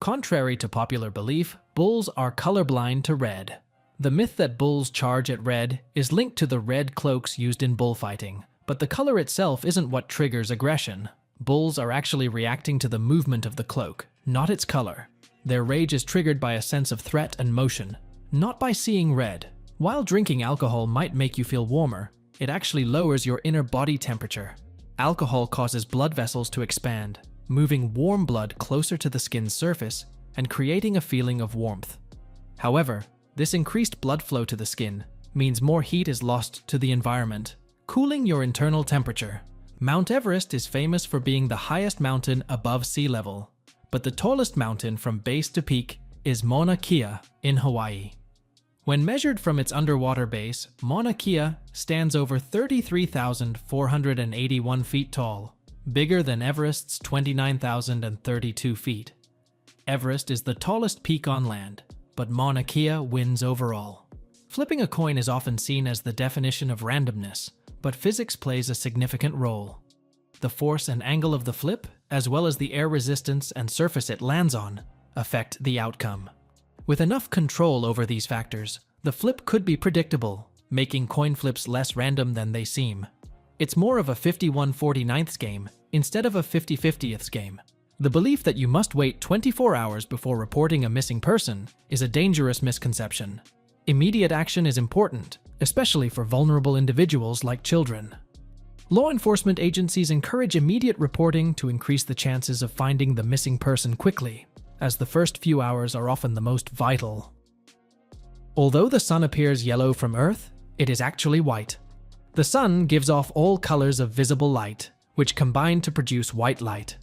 Contrary to popular belief, bulls are colorblind to red. The myth that bulls charge at red is linked to the red cloaks used in bullfighting, but the color itself isn't what triggers aggression. Bulls are actually reacting to the movement of the cloak, not its color. Their rage is triggered by a sense of threat and motion, not by seeing red. While drinking alcohol might make you feel warmer, it actually lowers your inner body temperature. Alcohol causes blood vessels to expand, moving warm blood closer to the skin's surface and creating a feeling of warmth. However, this increased blood flow to the skin means more heat is lost to the environment, cooling your internal temperature. Mount Everest is famous for being the highest mountain above sea level, but the tallest mountain from base to peak is Mauna Kea in Hawaii. When measured from its underwater base, Mauna Kea stands over 33,481 feet tall, bigger than Everest's 29,032 feet. Everest is the tallest peak on land, but Mauna Kea wins overall. Flipping a coin is often seen as the definition of randomness, but physics plays a significant role. The force and angle of the flip, as well as the air resistance and surface it lands on, affect the outcome. With enough control over these factors, the flip could be predictable, making coin flips less random than they seem. It's more of a 51/49 game instead of a 50/50 game. The belief that you must wait 24 hours before reporting a missing person is a dangerous misconception. Immediate action is important, especially for vulnerable individuals like children. Law enforcement agencies encourage immediate reporting to increase the chances of finding the missing person quickly, as the first few hours are often the most vital. Although the sun appears yellow from Earth, it is actually white. The sun gives off all colors of visible light, which combine to produce white light.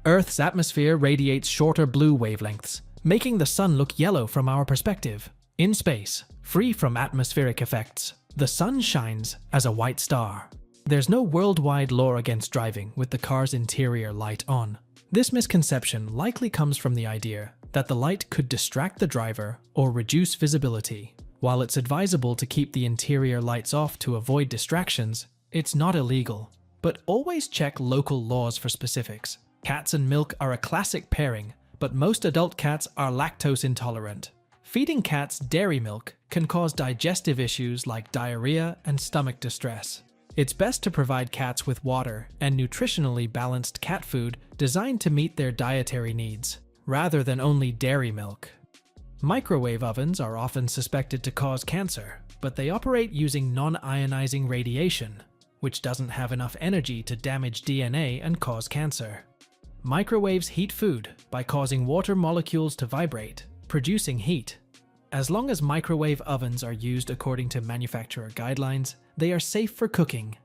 Earth's atmosphere radiates shorter blue wavelengths, making the sun look yellow from our perspective. In space, free from atmospheric effects, the sun shines as a white star. There's no worldwide law against driving with the car's interior light on. This misconception likely comes from the idea that the light could distract the driver or reduce visibility. While it's advisable to keep the interior lights off to avoid distractions, it's not illegal. But always check local laws for specifics. Cats and milk are a classic pairing, but most adult cats are lactose intolerant. Feeding cats dairy milk can cause digestive issues like diarrhea and stomach distress. It's best to provide cats with water and nutritionally balanced cat food designed to meet their dietary needs, rather than only dairy milk. Microwave ovens are often suspected to cause cancer, but they operate using non-ionizing radiation, which doesn't have enough energy to damage DNA and cause cancer. Microwaves heat food by causing water molecules to vibrate, producing heat. As long as microwave ovens are used according to manufacturer guidelines, they are safe for cooking.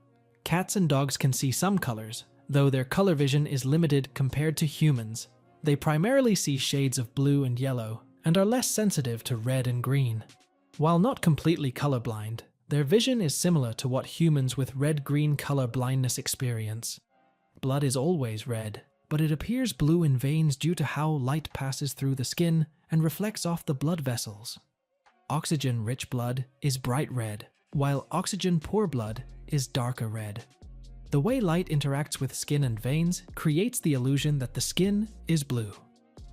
Cats and dogs can see some colors, though their color vision is limited compared to humans. They primarily see shades of blue and yellow, and are less sensitive to red and green. While not completely colorblind, their vision is similar to what humans with red-green color blindness experience. Blood is always red, but it appears blue in veins due to how light passes through the skin and reflects off the blood vessels. Oxygen-rich blood is bright red, while oxygen-poor blood is darker red. The way light interacts with skin and veins creates the illusion that the skin is blue.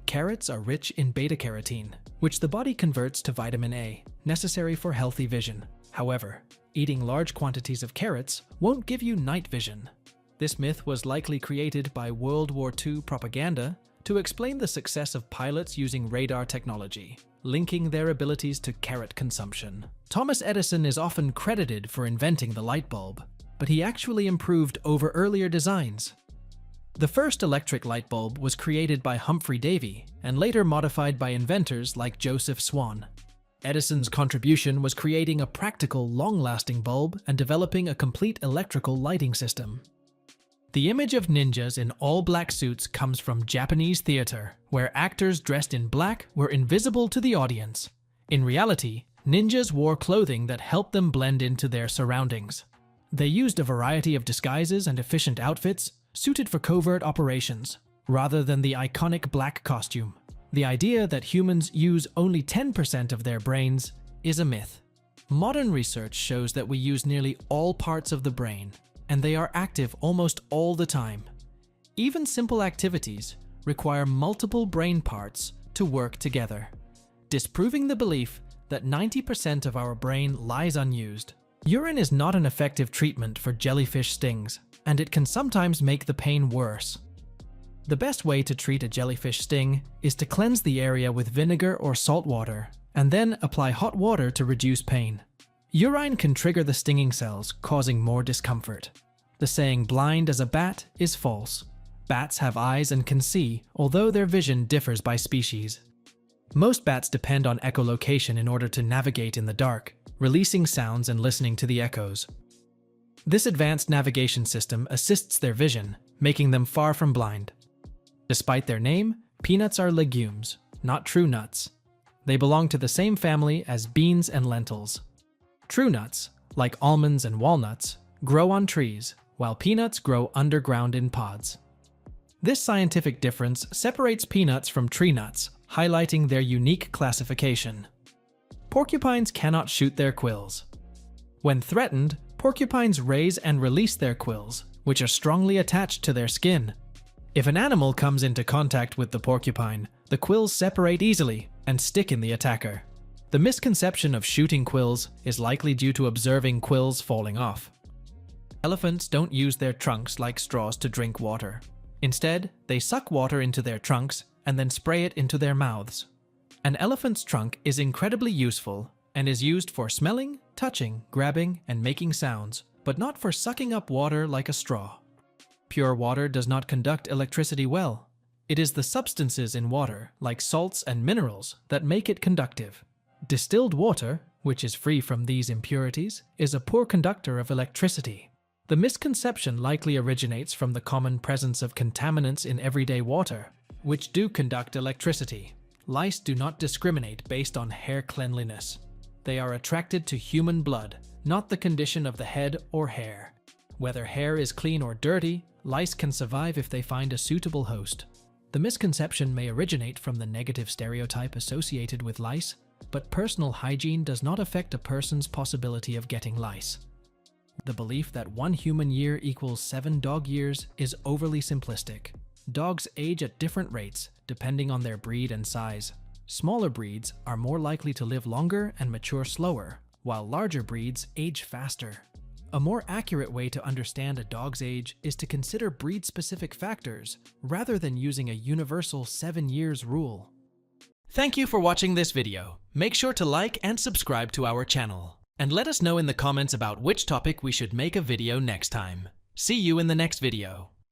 Carrots are rich in beta-carotene, which the body converts to vitamin A, necessary for healthy vision. However, eating large quantities of carrots won't give you night vision. This myth was likely created by World War II propaganda to explain the success of pilots using radar technology, linking their abilities to carrot consumption. Thomas Edison is often credited for inventing the light bulb, but he actually improved over earlier designs. The first electric light bulb was created by Humphrey Davy and later modified by inventors like Joseph Swan. Edison's contribution was creating a practical, long-lasting bulb and developing a complete electrical lighting system. The image of ninjas in all-black suits comes from Japanese theater, where actors dressed in black were invisible to the audience. In reality, ninjas wore clothing that helped them blend into their surroundings. They used a variety of disguises and efficient outfits suited for covert operations, rather than the iconic black costume. The idea that humans use only 10% of their brains is a myth. Modern research shows that we use nearly all parts of the brain, and they are active almost all the time. Even simple activities, require multiple brain parts to work together, disproving the belief that 90% of our brain lies unused. Urine is not an effective treatment for jellyfish stings, and it can sometimes make the pain worse. The best way to treat a jellyfish sting is to cleanse the area with vinegar or salt water, and then apply hot water to reduce pain. Urine can trigger the stinging cells, causing more discomfort. The saying "blind as a bat" is false. Bats have eyes and can see, although their vision differs by species. Most bats depend on echolocation in order to navigate in the dark, releasing sounds and listening to the echoes. This advanced navigation system assists their vision, making them far from blind. Despite their name, peanuts are legumes, not true nuts. They belong to the same family as beans and lentils. True nuts, like almonds and walnuts, grow on trees, while peanuts grow underground in pods. This scientific difference separates peanuts from tree nuts, highlighting their unique classification. Porcupines cannot shoot their quills. When threatened, porcupines raise and release their quills, which are strongly attached to their skin. If an animal comes into contact with the porcupine, the quills separate easily and stick in the attacker. The misconception of shooting quills is likely due to observing quills falling off. Elephants don't use their trunks like straws to drink water. Instead, they suck water into their trunks and then spray it into their mouths. An elephant's trunk is incredibly useful and is used for smelling, touching, grabbing, and making sounds, but not for sucking up water like a straw. Pure water does not conduct electricity well. It is the substances in water, like salts and minerals, that make it conductive. Distilled water, which is free from these impurities, is a poor conductor of electricity. The misconception likely originates from the common presence of contaminants in everyday water, which do conduct electricity. Lice do not discriminate based on hair cleanliness. They are attracted to human blood, not the condition of the head or hair. Whether hair is clean or dirty, lice can survive if they find a suitable host. The misconception may originate from the negative stereotype associated with lice, but personal hygiene does not affect a person's possibility of getting lice. The belief that 1 human year equals 7 dog years is overly simplistic. Dogs age at different rates, depending on their breed and size. Smaller breeds are more likely to live longer and mature slower, while larger breeds age faster. A more accurate way to understand a dog's age is to consider breed-specific factors, rather than using a universal 7 years rule. Thank you for watching this video. Make sure to like and subscribe to our channel. And let us know in the comments about which topic we should make a video next time. See you in the next video.